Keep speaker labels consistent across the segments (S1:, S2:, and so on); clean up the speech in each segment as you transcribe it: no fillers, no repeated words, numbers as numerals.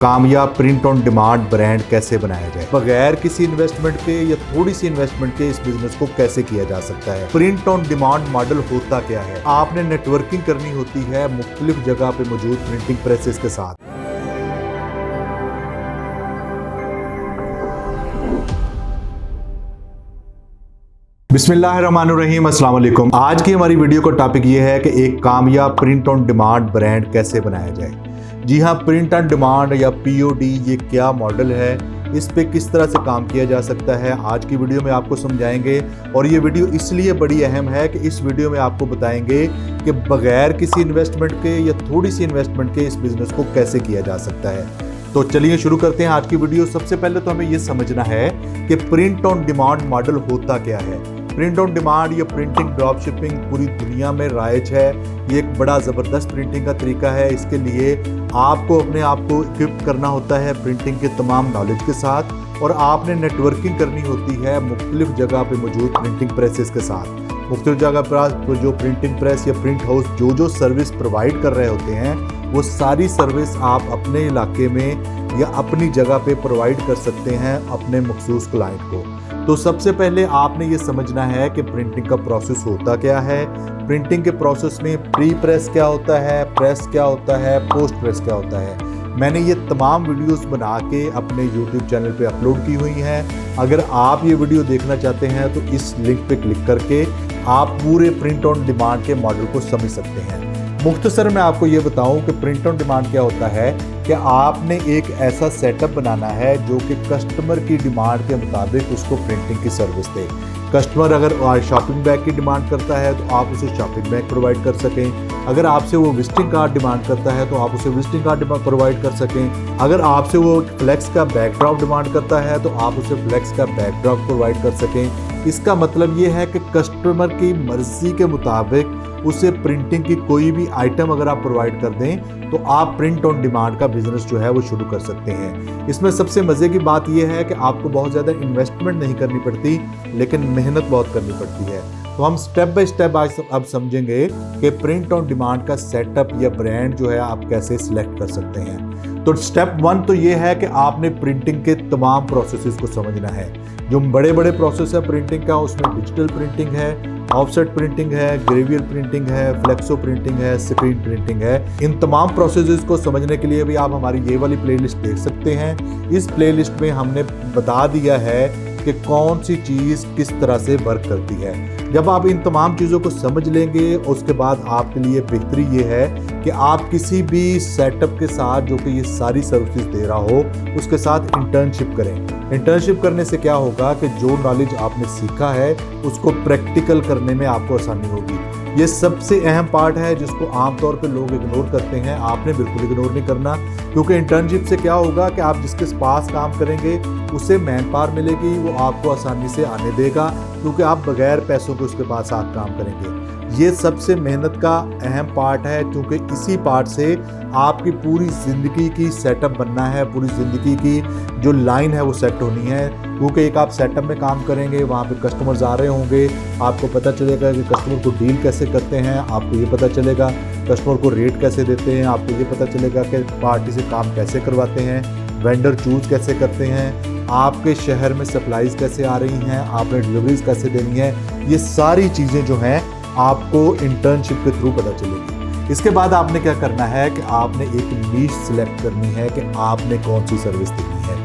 S1: कामयाब print on demand brand कैसे बनाया जाए, बगैर किसी इन्वेस्टमेंट के या थोड़ी सी इन्वेस्टमेंट के इस बिजनेस को कैसे किया जा सकता है। प्रिंट ऑन डिमांड मॉडल होता क्या है? आपने नेटवर्किंग करनी होती है मुख्तलिफ जगह पे मौजूद प्रिंटिंग प्रेसेस के साथ। बिस्मिल्लाहिर्रहमानिर्रहीम, अस्सलाम वालेकुम। आज की हमारी वीडियो का टॉपिक ये है कि एक कामयाब प्रिंट ऑन डिमांड ब्रांड कैसे बनाया जाए। जी हाँ, प्रिंट ऑन डिमांड या POD ये क्या मॉडल है, इस पे किस तरह से काम किया जा सकता है, आज की वीडियो में आपको समझाएंगे। और ये वीडियो इसलिए बड़ी अहम है कि इस वीडियो में आपको बताएंगे कि बगैर किसी इन्वेस्टमेंट के या थोड़ी सी इन्वेस्टमेंट के इस बिज़नेस को कैसे किया जा सकता है। तो चलिए शुरू करते हैं आज की वीडियो। सबसे पहले तो हमें ये समझना है कि प्रिंट ऑन डिमांड मॉडल होता क्या है। प्रिंट ऑन डिमांड या प्रिंटिंग ड्रॉप शिपिंग पूरी दुनिया में राइज है। ये एक बड़ा ज़बरदस्त प्रिंटिंग का तरीका है। इसके लिए आपको अपने आप को इक्विप करना होता है प्रिंटिंग के तमाम नॉलेज के साथ, और आपने नेटवर्किंग करनी होती है मुख्तलिफ जगह पे मौजूद प्रिंटिंग प्रेसेस के साथ। मुख्तलिफ जगह पर जो प्रिंटिंग प्रेस या प्रिंट हाउस जो सर्विस प्रोवाइड कर रहे होते हैं, वो सारी सर्विस आप अपने इलाके में या अपनी जगह पे प्रोवाइड कर सकते हैं अपने मखसूस क्लाइंट को। तो सबसे पहले आपने ये समझना है कि प्रिंटिंग का प्रोसेस होता क्या है। प्रिंटिंग के प्रोसेस में प्री प्रेस क्या होता है, प्रेस क्या होता है, पोस्ट प्रेस क्या होता है। मैंने ये तमाम वीडियोस बना के अपने YouTube चैनल पे अपलोड की हुई हैं। अगर आप ये वीडियो देखना चाहते हैं तो इस लिंक पे क्लिक करके आप पूरे प्रिंट ऑन डिमांड के मॉडल को समझ सकते हैं। मुख्तसर मैं आपको ये बताऊं कि प्रिंट ऑन डिमांड क्या होता है कि आपने एक ऐसा सेटअप बनाना है जो कि कस्टमर की डिमांड के मुताबिक उसको प्रिंटिंग की सर्विस दे। कस्टमर अगर शॉपिंग बैग की डिमांड करता है तो आप उसे शॉपिंग बैग प्रोवाइड कर सकें। अगर आपसे वो विजिटिंग कार्ड डिमांड करता है तो आप उसे विजिटिंग कार्ड प्रोवाइड कर सकें। अगर आपसे वो फ्लेक्स का बैकड्रॉप डिमांड करता है तो आप उसे फ्लेक्स का बैकड्रॉप प्रोवाइड कर सकें। इसका मतलब ये है कि कस्टमर की मर्जी के मुताबिक उसे प्रिंटिंग की कोई भी आइटम अगर आप प्रोवाइड कर दें तो आप प्रिंट ऑन डिमांड का बिजनेस जो है वो शुरू कर सकते हैं। इसमें सबसे मज़े की बात यह है कि आपको बहुत ज़्यादा इन्वेस्टमेंट नहीं करनी पड़ती, लेकिन मेहनत बहुत करनी पड़ती है। तो हम स्टेप बाय स्टेप अब समझेंगे कि प्रिंट ऑन डिमांड का सेटअप या ब्रांड जो है आप कैसे सिलेक्ट कर सकते हैं। तो स्टेप 1 तो ये है कि आपने प्रिंटिंग के तमाम प्रोसेसेस को समझना है। जो बड़े बड़े प्रोसेस है प्रिंटिंग का, उसमें डिजिटल प्रिंटिंग है, ऑफसेट प्रिंटिंग है, ग्रेवियर प्रिंटिंग है, फ्लेक्सो प्रिंटिंग है, स्क्रीन प्रिंटिंग है। इन तमाम प्रोसेसेस को समझने के लिए भी आप हमारी ये वाली प्लेलिस्ट देख सकते हैं। इस प्लेलिस्ट में हमने बता दिया है कि कौन सी चीज़ किस तरह से वर्क करती है। जब आप इन तमाम चीज़ों को समझ लेंगे, उसके बाद आपके लिए बेहतरी ये है कि आप किसी भी सेटअप के साथ जो कि ये सारी सर्विसेज दे रहा हो, उसके साथ इंटर्नशिप करें। इंटर्नशिप करने से क्या होगा कि जो नॉलेज आपने सीखा है उसको प्रैक्टिकल करने में आपको आसानी होगी। ये सबसे अहम पार्ट है जिसको आमतौर पे लोग इग्नोर करते हैं। आपने बिल्कुल इग्नोर नहीं करना, क्योंकि इंटर्नशिप से क्या होगा कि आप जिसके पास काम करेंगे उसे मैन पावर मिलेगी, वो आपको आसानी से आने देगा, क्योंकि आप बगैर पैसों के उसके पास आप काम करेंगे। ये सबसे मेहनत का अहम पार्ट है, क्योंकि इसी पार्ट से आपकी पूरी ज़िंदगी की सेटअप बनना है। पूरी ज़िंदगी की जो लाइन है वो सेट होनी है, क्योंकि एक आप सेटअप में काम करेंगे, वहाँ पे कस्टमर्स आ रहे होंगे, आपको पता चलेगा कि कस्टमर को डील कैसे करते हैं, आपको ये पता चलेगा कस्टमर को रेट कैसे देते हैं, आपको ये पता चलेगा कि पार्टी से काम कैसे करवाते हैं, वेंडर चूज़ कैसे करते हैं, आपके शहर में सप्लाईज कैसे आ रही हैं, आपने डिलीवरीज कैसे देनी है। ये सारी चीज़ें जो हैं आपको इंटर्नशिप के थ्रू पता चलेगी। इसके बाद आपने क्या करना है कि आपने एक नीश सिलेक्ट करनी है कि आपने कौन सी सर्विस देनी है।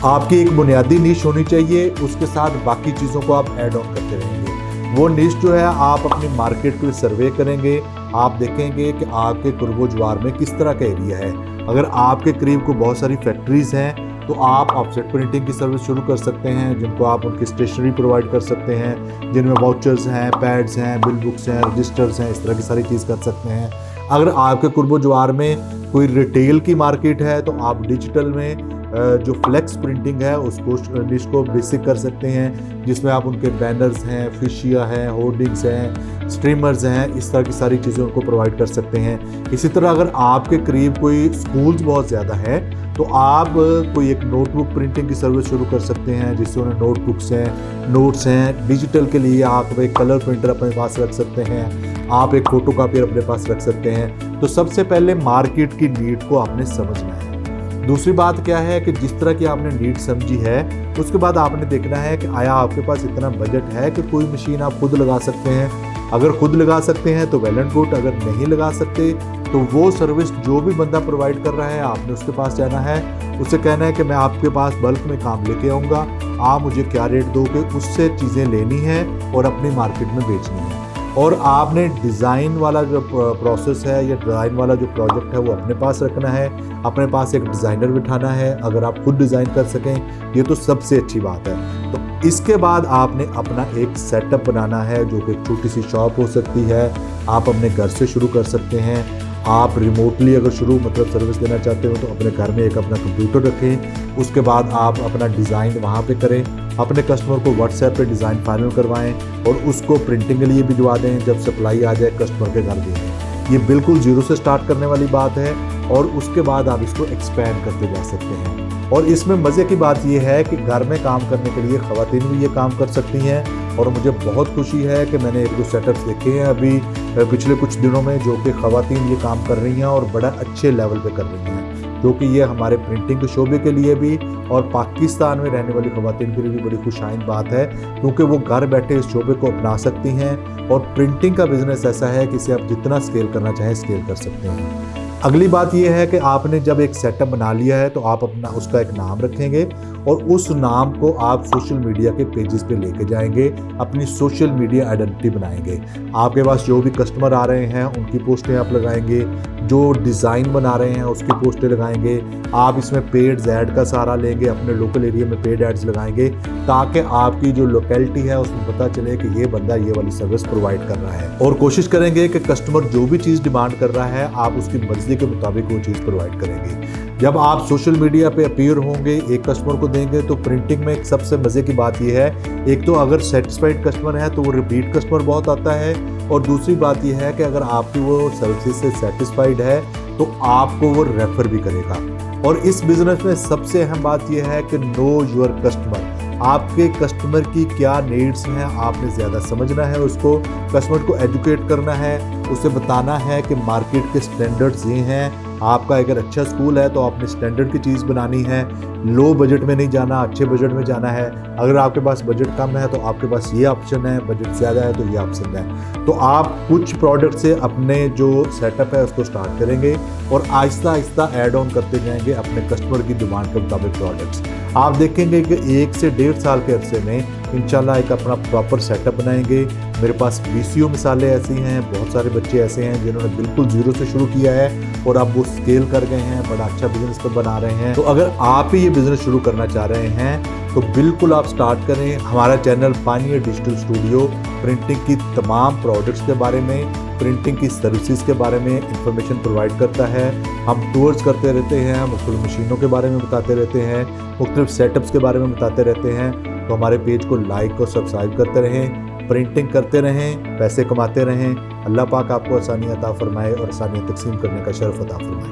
S1: आपकी एक बुनियादी नीश होनी चाहिए, उसके साथ बाकी चीज़ों को आप ऐड ऑन करते रहेंगे। वो नीश जो है आप अपनी मार्केट को सर्वे करेंगे, आप देखेंगे कि आपके कुर्बो जवार में किस तरह का एरिया है। अगर आपके करीब को बहुत सारी फैक्ट्रीज़ हैं तो आप ऑफसेट प्रिंटिंग की सर्विस शुरू कर सकते हैं, जिनको आप उनकी स्टेशनरी प्रोवाइड कर सकते हैं, जिनमें वाउचर्स हैं, पैड्स हैं, बिल बुक्स हैं, रजिस्टर्स हैं, इस तरह की सारी चीज़ कर सकते हैं। अगर आपके कुर्बो जवार में कोई रिटेल की मार्केट है तो आप डिजिटल में जो फ्लेक्स प्रिंटिंग है उसको बेसिक कर सकते हैं, जिसमें आप उनके बैनर्स हैं, फिशिया हैं, होर्डिंग्स हैं, स्ट्रीमर्स हैं, इस तरह की सारी चीज़ों को प्रोवाइड कर सकते हैं। इसी तरह अगर आपके करीब कोई स्कूल्स बहुत ज़्यादा है तो आप कोई एक नोटबुक प्रिंटिंग की सर्विस शुरू कर सकते हैं, जिससे उन्हें नोटबुक्स हैं, नोट्स हैं। डिजिटल के लिए आप एक कलर प्रिंटर अपने पास रख सकते हैं, आप एक फोटो कॉपियर अपने पास रख सकते हैं। तो सबसे पहले मार्केट की नीड को आपने समझना है। दूसरी बात क्या है कि जिस तरह की आपने नीड समझी है, उसके बाद आपने देखना है कि आया आपके पास इतना बजट है कि कोई मशीन आप खुद लगा सकते हैं। अगर खुद लगा सकते हैं तो वेल एंड गुड, अगर नहीं लगा सकते तो वो सर्विस जो भी बंदा प्रोवाइड कर रहा है आपने उसके पास जाना है, उससे कहना है कि मैं आपके पास बल्क में काम लेके आऊँगा, आप मुझे क्या रेट दोगे, उससे चीज़ें लेनी है और अपनी मार्केट में बेचनी है। और आपने डिज़ाइन वाला जो प्रोसेस है या डिज़ाइन वाला जो प्रोजेक्ट है वो अपने पास रखना है, अपने पास एक डिज़ाइनर बिठाना है। अगर आप खुद डिज़ाइन कर सकें ये तो सबसे अच्छी बात है। तो इसके बाद आपने अपना एक सेटअप बनाना है, जो कि एक छोटी सी शॉप हो सकती है, आप अपने घर से शुरू कर सकते हैं। आप रिमोटली अगर सर्विस देना चाहते हो तो अपने घर में एक अपना कंप्यूटर रखें, उसके बाद आप अपना डिज़ाइन वहाँ पे करें, अपने कस्टमर को व्हाट्सएप पे डिज़ाइन फाइनल करवाएं और उसको प्रिंटिंग के लिए भिजवा दें। जब सप्लाई आ जाए कस्टमर के घर दे दें। ये बिल्कुल ज़ीरो से स्टार्ट करने वाली बात है और उसके बाद आप इसको एक्सपैंड करते जा सकते हैं। और इसमें मज़े की बात यह है कि घर में काम करने के लिए ख़वातीन भी ये काम कर सकती हैं। और मुझे बहुत खुशी है कि मैंने एक दो सेटअप्स देखे हैं अभी पिछले कुछ दिनों में, जो कि ख़वातीन ये काम कर रही हैं और बड़ा अच्छे लेवल पे कर रही हैं, जो कि ये हमारे प्रिंटिंग के शोबे के लिए भी और पाकिस्तान में रहने वाली ख़वातीन के लिए भी बड़ी खुशाइन बात है, क्योंकि वो घर बैठे इस शोबे को अपना सकती हैं। और प्रिंटिंग का बिज़नेस ऐसा है कि इसे आप जितना स्केल करना चाहें स्केल कर सकते हैं। अगली बात यह है कि आपने जब एक सेटअप बना लिया है तो आप अपना उसका एक नाम रखेंगे और उस नाम को आप सोशल मीडिया के पेजेस पे लेके जाएंगे, अपनी सोशल मीडिया आइडेंटिटी बनाएंगे। आपके पास जो भी कस्टमर आ रहे हैं उनकी पोस्टें आप लगाएंगे, जो डिज़ाइन बना रहे हैं उसकी पोस्टें लगाएंगे। आप इसमें पेड ऐड का सहारा लेंगे, अपने लोकल एरिया में पेड एड्स लगाएंगे, ताकि आपकी जो लोकेलिटी है उसमें पता चले कि ये बंदा ये वाली सर्विस प्रोवाइड कर रहा है। और कोशिश करेंगे कि कस्टमर जो भी चीज़ डिमांड कर रहा है आप उसकी मर्जी के मुताबिक वो चीज़ प्रोवाइड करेंगे। जब आप सोशल मीडिया पे अपीयर होंगे, एक कस्टमर को देंगे, तो प्रिंटिंग में एक सबसे मज़े की बात यह है, एक तो अगर सेटिस्फाइड कस्टमर है तो वो रिपीट कस्टमर बहुत आता है, और दूसरी बात यह है कि अगर आपकी वो सर्विस से सेटिस्फाइड है तो आपको वो रेफ़र भी करेगा। और इस बिज़नेस में सबसे अहम बात यह है कि नो योर कस्टमर। आपके कस्टमर की क्या नीड्स हैं आपने ज़्यादा समझना है, उसको कस्टमर को एजुकेट करना है, उसे बताना है कि मार्केट के स्टैंडर्ड्स ये हैं। आपका अगर अच्छा स्कूल है तो आपने स्टैंडर्ड की चीज़ बनानी है, लो बजट में नहीं जाना, अच्छे बजट में जाना है। अगर आपके पास बजट कम है तो आपके पास ये ऑप्शन है, बजट ज़्यादा है तो ये ऑप्शन है। तो आप कुछ प्रोडक्ट से अपने जो सेटअप है उसको स्टार्ट करेंगे और आहिस्ता आहिस्ता ऐड ऑन करते जाएंगे अपने कस्टमर की डिमांड के मुताबिक प्रोडक्ट्स। आप देखेंगे कि 1 से 1.5 साल के अरसे में इंशाल्लाह एक अपना प्रॉपर सेटअप बनाएंगे। मेरे पास 20 मिसालें ऐसी हैं, बहुत सारे बच्चे ऐसे हैं जिन्होंने बिल्कुल ज़ीरो से शुरू किया है और अब वो स्केल कर गए हैं, बड़ा अच्छा बिजनेस तो बना रहे हैं। तो अगर आप ही ये बिज़नेस शुरू करना चाह रहे हैं तो बिल्कुल आप स्टार्ट करें। हमारा चैनल पानियर डिजिटल स्टूडियो प्रिंटिंग की तमाम प्रोडक्ट्स के बारे में, प्रिंटिंग की सर्विसेज के बारे में इंफॉर्मेशन प्रोवाइड करता है। हम टूर्स करते रहते हैं, मुख्तलिफ मशीनों के बारे में बताते रहते हैं, मुख्तलिफ सेटअप्स के बारे में बताते रहते हैं। तो हमारे पेज को लाइक और सब्सक्राइब करते रहें, प्रिंटिंग करते रहें, पैसे कमाते रहें। अल्लाह पाक आपको आसानी अता फरमाए और आसानी तकसीम करने का शर्फ अता फरमाए।